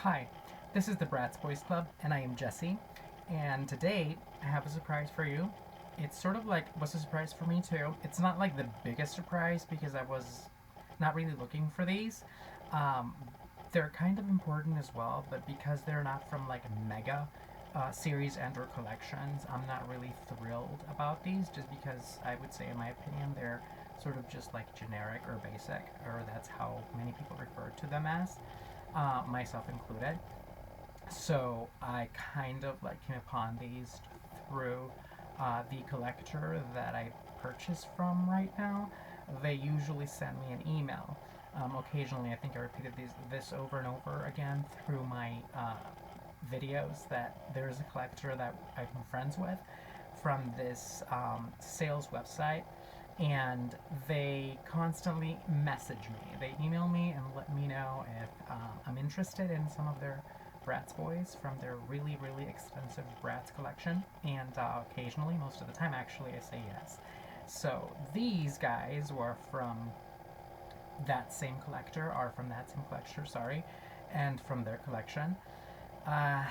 Hi, this is the Bratz Boyz Club, and I am Jesse. And today I have a surprise for you. It's sort of like was a surprise for me too. It's not like the biggest surprise because I was not really looking for these. Um, they're kind of important as well, but because they're not from like mega series and or collections, I'm not really thrilled about these. Just because I would say, in my opinion, they're sort of just like generic or basic, or that's how many people refer to them as, myself included. So I kind of like came upon these through the collector that I purchase from right now. They usually send me an email. Occasionally, I think I repeated this over and over again through my videos, that there's a collector that I'm friends with from this sales website, and they constantly message me. They email me and let me know if I'm interested in some of their Bratz Boyz from their really, really expensive Bratz collection, and occasionally, most of the time actually, I say yes. So these guys were from that same collector, are from that same collector, sorry, and from their collection. Uh,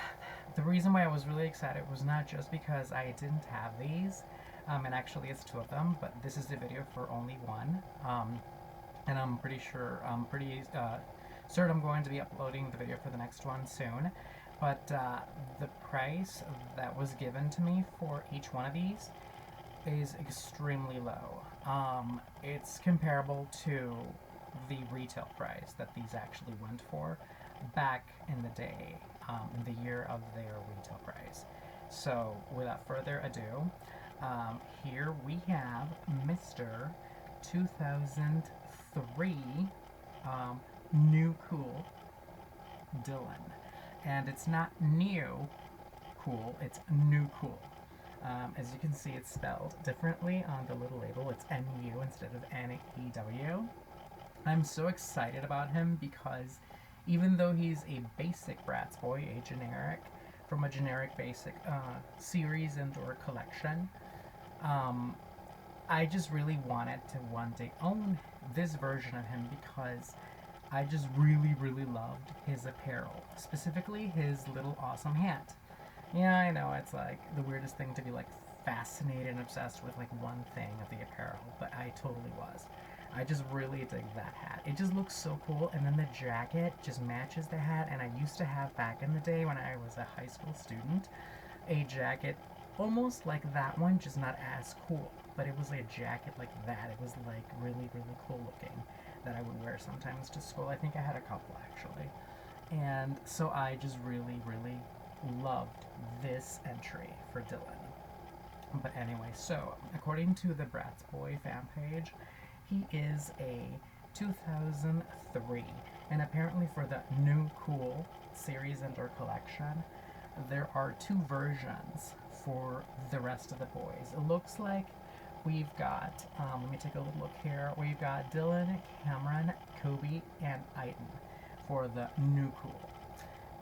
the reason why I was really excited was not just because I didn't have these, and actually it's two of them, but this is the video for only one. And I'm pretty certain I'm going to be uploading the video for the next one soon. But the price that was given to me for each one of these is extremely low. It's comparable to the retail price that these actually went for back in the day, in the year of their retail price. So, without further ado, here we have Mr. 2003 New Cool Dylan. And it's not new cool, it's new cool. As you can see, it's spelled differently on the little label. It's NU instead of NEW. I'm so excited about him because even though he's a basic Bratz boy, a generic from a generic basic series and or collection, um, I just really wanted to one day own this version of him because I just really, really loved his apparel, specifically his little awesome hat. Yeah, I know it's like the weirdest thing to be like fascinated and obsessed with like one thing of the apparel, but I totally was. I just really dig that hat. It just looks so cool, and then the jacket just matches the hat. And I used to have, back in the day when I was a high school student, a jacket almost like that one, just not as cool. But it was like a jacket like that. It was like really, really cool looking, that I would wear sometimes to school. I think I had a couple actually. And so I just really, really loved this entry for Dylan. But anyway, so according to the Bratz Boy fan page, he is a 2003, and apparently for the New Cool series and or collection, there are two versions for the rest of the boys. It looks like we've got, let me take a little look here, we've got Dylan, Cameron, Kobe, and Aiton for the New Cool.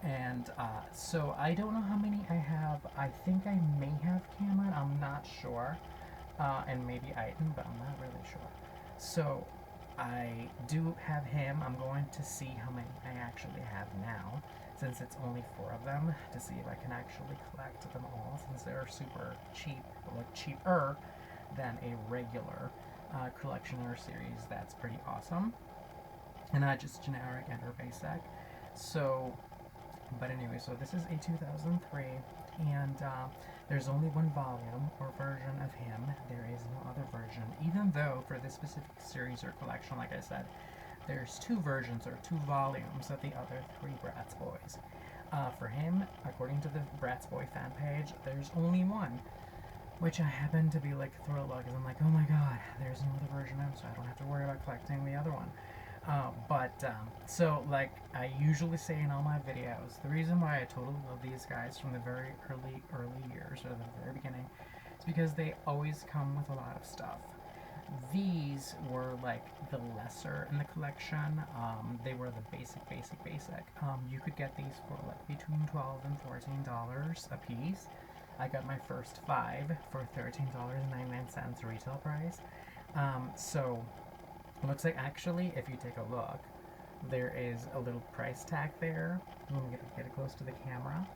And so I don't know how many I have. I think I may have Cameron, I'm not sure. And maybe Aiton, but I'm not really sure. So I do have him. I'm going to see how many I actually have now, since it's only four of them, to see if I can actually collect them all, since they're super cheap, like cheaper than a regular collectioner series. That's pretty awesome. And not just generic and or basic. So, but anyway, so this is a 2003, and there's only one volume or version of him. There is no other version, even though for this specific series or collection, like I said, there's two versions or two volumes of the other three Bratz Boys. For him, according to the Bratz Boy fan page, there's only one, which I happen to be like thrilled about because I'm like, oh my god, there's no other version of him, so I don't have to worry about collecting the other one. So like I usually say in all my videos, the reason why I totally love these guys from the very early years, or the very beginning, is because they always come with a lot of stuff. These were like the lesser in the collection. They were the basic. You could get these for like between $12 and $14 a piece. I got my first five for $13.99 retail price. So it looks like, actually, if you take a look, there is a little price tag there. I'm going to get it close to the camera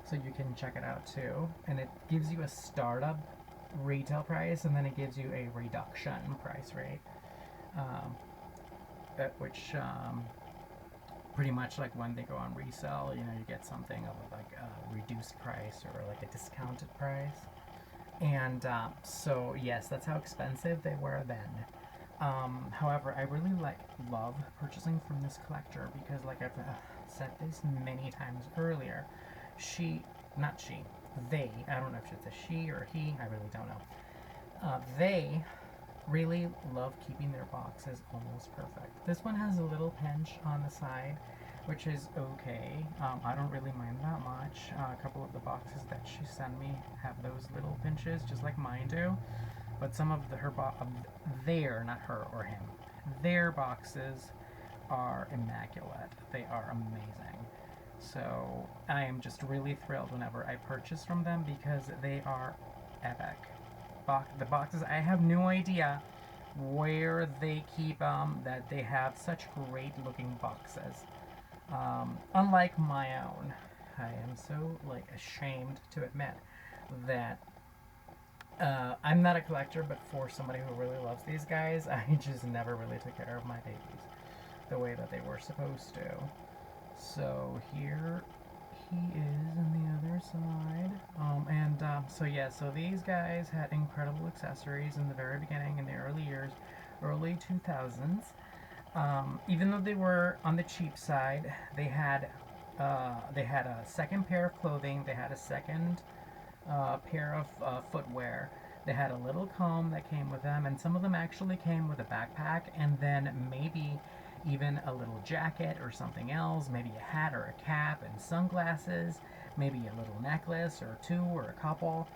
so you can check it out too. And it gives you a startup retail price, and then it gives you a reduction price rate, at which pretty much like when they go on resale, you know, you get something of like a reduced price or like a discounted price. And so yes, that's how expensive they were then. However, I really love purchasing from this collector because, like I've said this many times earlier, not she, they, I don't know if it's a she or a he, I really don't know. They really love keeping their boxes almost perfect. This one has a little pinch on the side, which is okay. I don't really mind that much. A couple of the boxes that she sent me have those little pinches, just like mine do. But some of not her or him, their boxes are immaculate. They are amazing. So I am just really thrilled whenever I purchase from them because they are epic. The boxes, I have no idea where they keep them, that they have such great looking boxes. Unlike my own, I am so ashamed to admit that I'm not a collector, but for somebody who really loves these guys, I just never really took care of my babies the way that they were supposed to. So here he is on the other side. So yeah, so these guys had incredible accessories in the very beginning, in the early years, early 2000s. Even though they were on the cheap side, they had a second pair of clothing, they had a second pair of footwear. They had a little comb that came with them, and some of them actually came with a backpack, and then maybe even a little jacket or something else, maybe a hat or a cap and sunglasses, maybe a little necklace or two or a couple.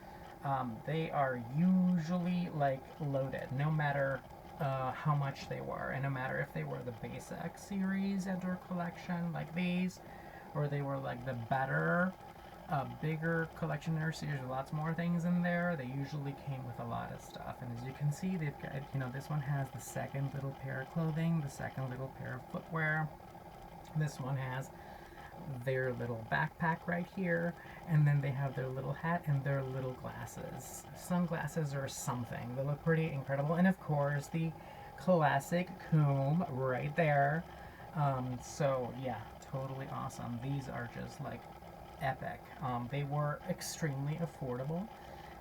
They are usually loaded, no matter how much they were, and no matter if they were the basic series and/or collection like these, or they were like the better, bigger collectioner series with lots more things in there. They usually came with a lot of stuff, and as you can see, they've got, you know, this one has the second little pair of clothing, the second little pair of footwear. This one has their little backpack right here, and then they have their little hat and their little glasses, sunglasses or something. They look pretty incredible, and of course the classic comb right there. So yeah, totally awesome. These are just like epic. They were extremely affordable,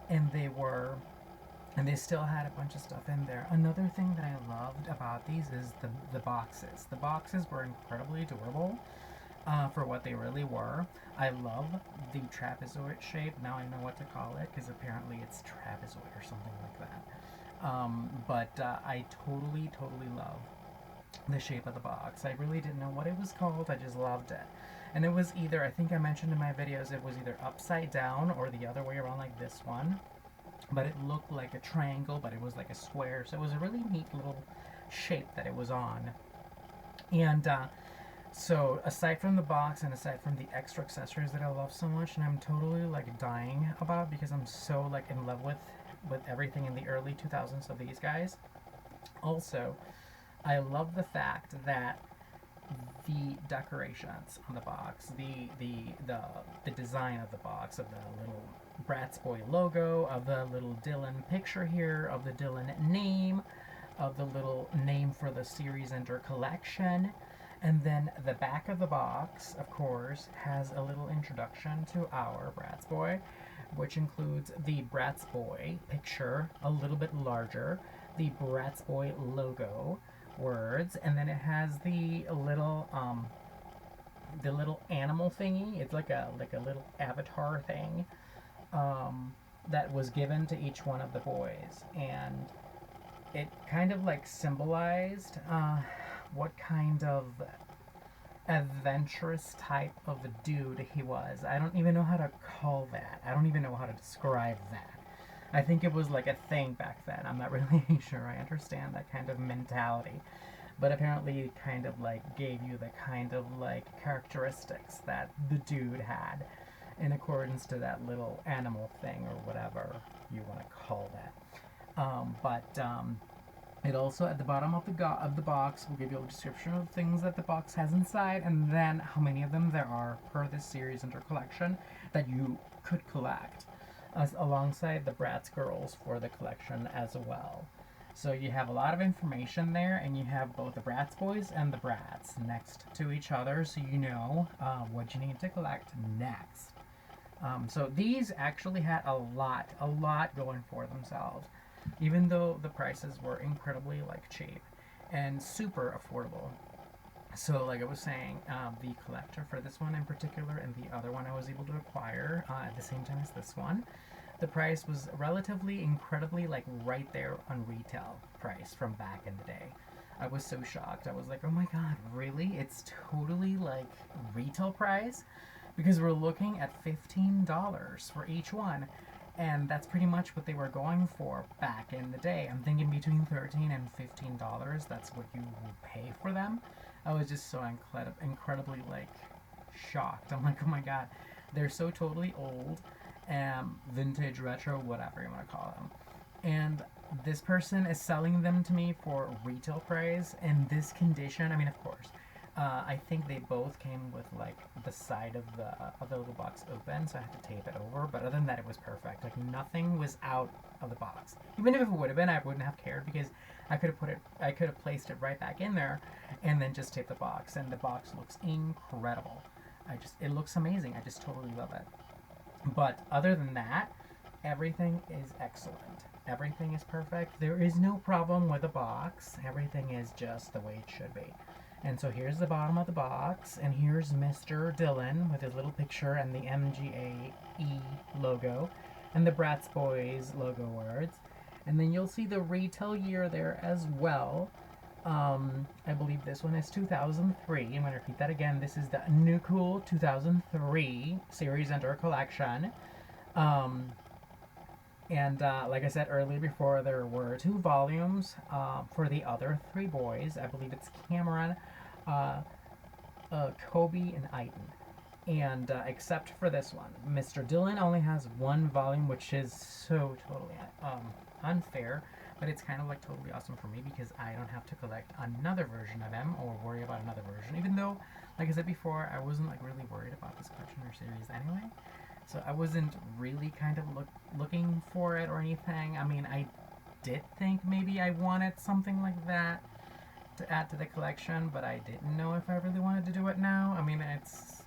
and they still had a bunch of stuff in there. Another thing that I loved about these is the boxes. The boxes were incredibly durable for what they really were. I love the trapezoid shape. Now I know what to call it because apparently it's trapezoid or something like that. I totally love the shape of the box. I really didn't know what it was called. I just loved it. And it was either, I think I mentioned in my videos, it was either upside down or the other way around like this one. But it looked like a triangle, but it was like a square. So it was a really neat little shape that it was on. And so aside from the box and aside from the extra accessories that I love so much, and I'm totally dying about because I'm so in love with everything in the early 2000s of these guys. Also, I love the fact that the decorations on the box, the design of the box, of the little Bratz Boy logo, of the little Dylan picture here, of the Dylan name, of the little name for the series and or collection, and then the back of the box, of course, has a little introduction to our Bratz Boy, which includes the Bratz Boy picture, a little bit larger, the Bratz Boy logo, words, and then it has the little animal thingy. It's like a little avatar thing that was given to each one of the boys, and it kind of symbolized what kind of adventurous type of a dude he was. I don't even know how to call that. I don't even know how to describe that. I think it was like a thing back then. I'm not really sure I understand that kind of mentality. But apparently it kind of gave you the kind of characteristics that the dude had in accordance to that little animal thing or whatever you want to call that. It also, at the bottom of the box, will give you a description of things that the box has inside, and then how many of them there are per this series and or collection that you could collect, as alongside the Bratz girls for the collection as well. So you have a lot of information there, and you have both the Bratz Boyz and the Bratz next to each other, so you know what you need to collect next. So these actually had a lot going for themselves, even though the prices were incredibly like cheap and super affordable. So, like I was saying, the collector for this one in particular, and the other one I was able to acquire at the same time as this one, the price was relatively incredibly like right there on retail price from back in the day. I was so shocked. I was like, oh my god, really? It's totally like retail price? Because we're looking at $15 for each one. And that's pretty much what they were going for back in the day. I'm thinking between $13 and $15. That's what you would pay for them. I was just so incredibly like shocked. I'm like, oh my god, they're so totally old, vintage, retro, whatever you want to call them. And this person is selling them to me for retail price in this condition. I mean, of course, I think they both came with like the side of the little box open, so I had to tape it over. But other than that, it was perfect. Like nothing was out of the box. Even if it would have been, I wouldn't have cared because I could have placed it right back in there, and then just tape the box. And the box looks incredible. It looks amazing. I just totally love it. But other than that, everything is excellent. Everything is perfect. There is no problem with the box. Everything is just the way it should be. And so here's the bottom of the box, and here's Mr. Dylan with his little picture and the MGAE logo, and the Bratz Boyz logo words. And then you'll see the retail year there as well. I believe this one is 2003. I'm going to repeat that again. This is the New Cool 2003 series and or collection. And like I said earlier before, there were two volumes for the other three boys. I believe it's Cameron, uh, Kobe, and Aiton. And except for this one, Mr. Dylan only has one volume, which is so totally unfair. But it's kind of like totally awesome for me because I don't have to collect another version of him or worry about another version. Even though, like I said before, I wasn't like really worried about this collection or series anyway. So I wasn't really kind of looking for it or anything. I mean, I did think maybe I wanted something like that to add to the collection, but I didn't know if I really wanted to do it now. I mean, it's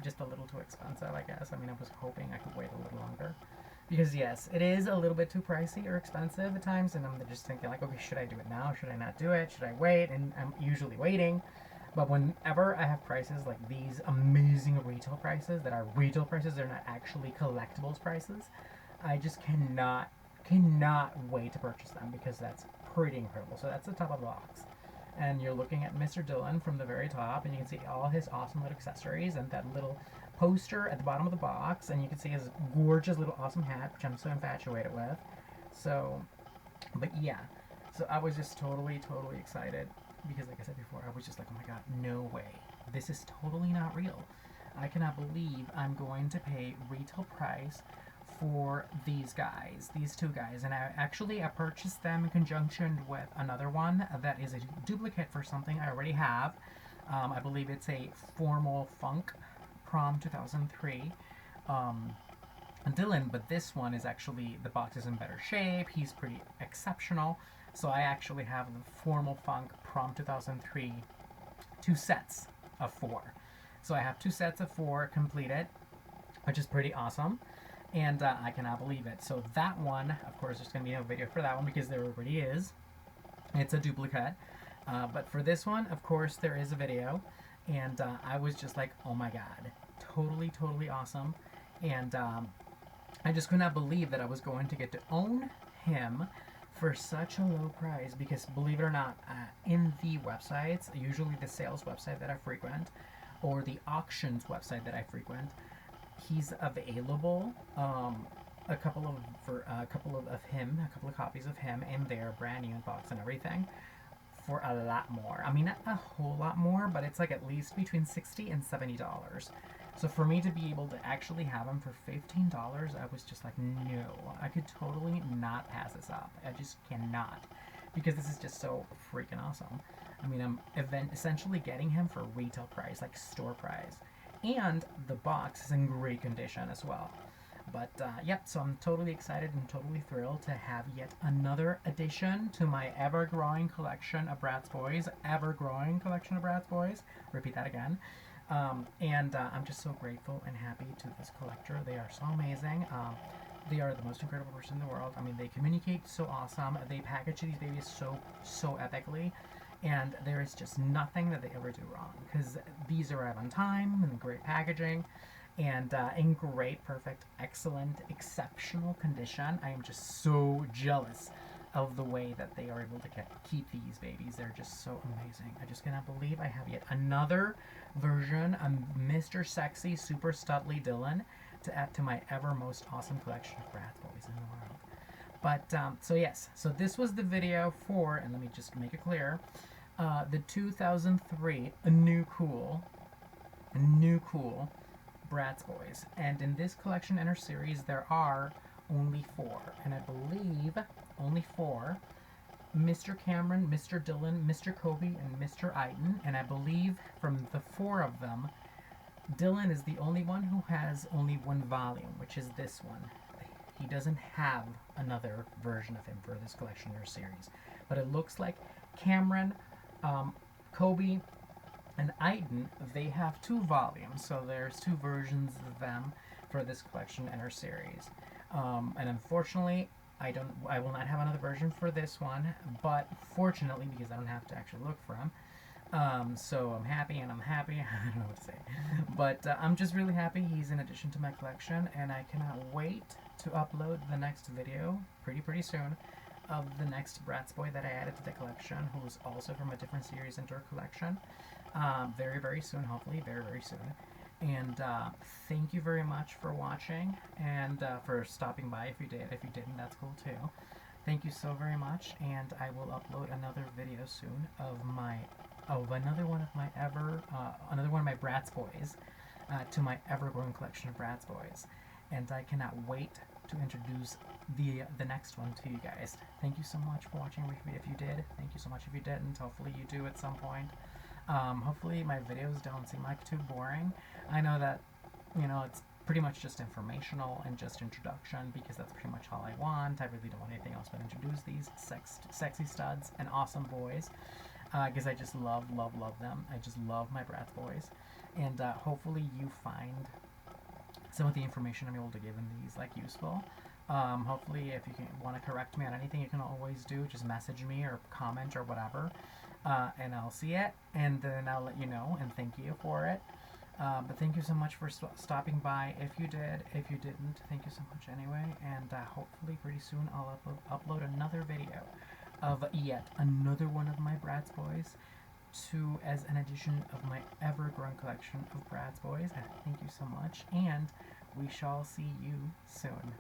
just a little too expensive, I guess. I mean, I was hoping I could wait a little longer. Because yes, it is a little bit too pricey or expensive at times, and I'm just thinking like, okay, should I do it now? Should I not do it? Should I wait? And I'm usually waiting. But whenever I have prices like these amazing retail prices that are retail prices, they're not actually collectibles prices, I just cannot wait to purchase them because that's pretty incredible. So that's the top of the box. And you're looking at Mr. Dylan from the very top, and you can see all his awesome little accessories and that little poster at the bottom of the box, and you can see his gorgeous little awesome hat, which I'm so infatuated with. So, but yeah, so I was just totally excited because, like I said before, I was just like, oh my god, no way, this is totally not real. I cannot believe I'm going to pay retail price for these guys, these two guys, and I purchased them in conjunction with another one that is a duplicate for something I already have. I believe it's a Formal Funk Prom 2003 Dylan, but this one is actually, the box is in better shape. He's pretty exceptional. So I actually have the Formal Funk Prom 2003 two sets of four. So I have two sets of four completed, which is pretty awesome. And I cannot believe it. So that one, of course, there's going to be no video for that one because there already is. It's a duplicate. But for this one, of course, there is a video. And I was just like, oh my god, totally awesome. And I just could not believe that I was going to get to own him for such a low price because, believe it or not, in the websites, usually the sales website that I frequent or the auctions website that I frequent, he's available. A couple of copies of him in there, brand new in box and everything, for a lot more. I mean, not a whole lot more, but it's like at least between $60 and $70. So for me to be able to actually have him for $15, I was just like, no, I could totally not pass this up. I just cannot. because this is just so freaking awesome. I mean, I'm essentially getting him for retail price, like store price. And the box is in great condition as well. But yep, so I'm totally excited and totally thrilled to have yet another addition to my ever-growing collection of Bratz Boyz. Ever-growing collection of Bratz Boyz. Repeat that again. And I'm just so grateful and happy to this collector. They are so amazing. They are the most incredible person in the world. I mean, they communicate so awesome. They package these babies so epically. And there is just nothing that they ever do wrong. Because these arrive on time, in great packaging, and in great, perfect, excellent, exceptional condition. I am just so jealous of the way that they are able to keep these babies. They're just so amazing. I just cannot believe I have yet another version of Mr. Sexy Super Studly Dylan to add to my ever most awesome collection of Bratz Boyz in the world. But, so yes, so this was the video for, and let me just make it clear, the 2003 New Cool Bratz Boyz. And in this collection inner series, there are only 4. And I believe only 4. Mr. Cameron, Mr. Dylan, Mr. Kobe, and Mr. Iten. And I believe from the 4 of them, Dylan is the only one who has only 1 volume, which is this one. He doesn't have another version of him for this collection or series. But it looks like Cameron, Kobe, and Iten, they have 2 volumes, so there's 2 versions of them for this collection and our series. And unfortunately, I will not have another version for this one, but fortunately, because I don't have to actually look for him. So I'm happy and I'm happy. I don't know what to say. But I'm just really happy he's in addition to my collection, and I cannot wait to upload the next video pretty soon of the next Bratz Boy that I added to the collection, who's also from a different series into our collection. Very soon, hopefully, very soon. And thank you very much for watching and for stopping by if you did. If you didn't, that's cool too. Thank you so very much, and I will upload another video soon of another one of my Bratz Boyz to my ever-growing collection of Bratz Boyz. And I cannot wait to introduce the next one to you guys. Thank you so much for watching if you did. Thank you so much if you didn't. Hopefully you do at some point. Hopefully my videos don't seem like too boring. I know that, it's pretty much just informational and just introduction, because that's pretty much all I want. I really don't want anything else but introduce these sexy studs and awesome boys, because I just love them. I just love my Bratz Boyz. And hopefully you find some of the information I'm able to give in these useful. Hopefully if you want to correct me on anything, you can always just message me or comment or whatever, and I'll see it, and then I'll let you know, and thank you for it. But thank you so much for stopping by if you did. If you didn't, thank you so much anyway, and hopefully pretty soon I'll upload another video of yet another one of my Bratz Boyz as an addition of my ever-growing collection of Bratz Boyz. Thank you so much, and we shall see you soon.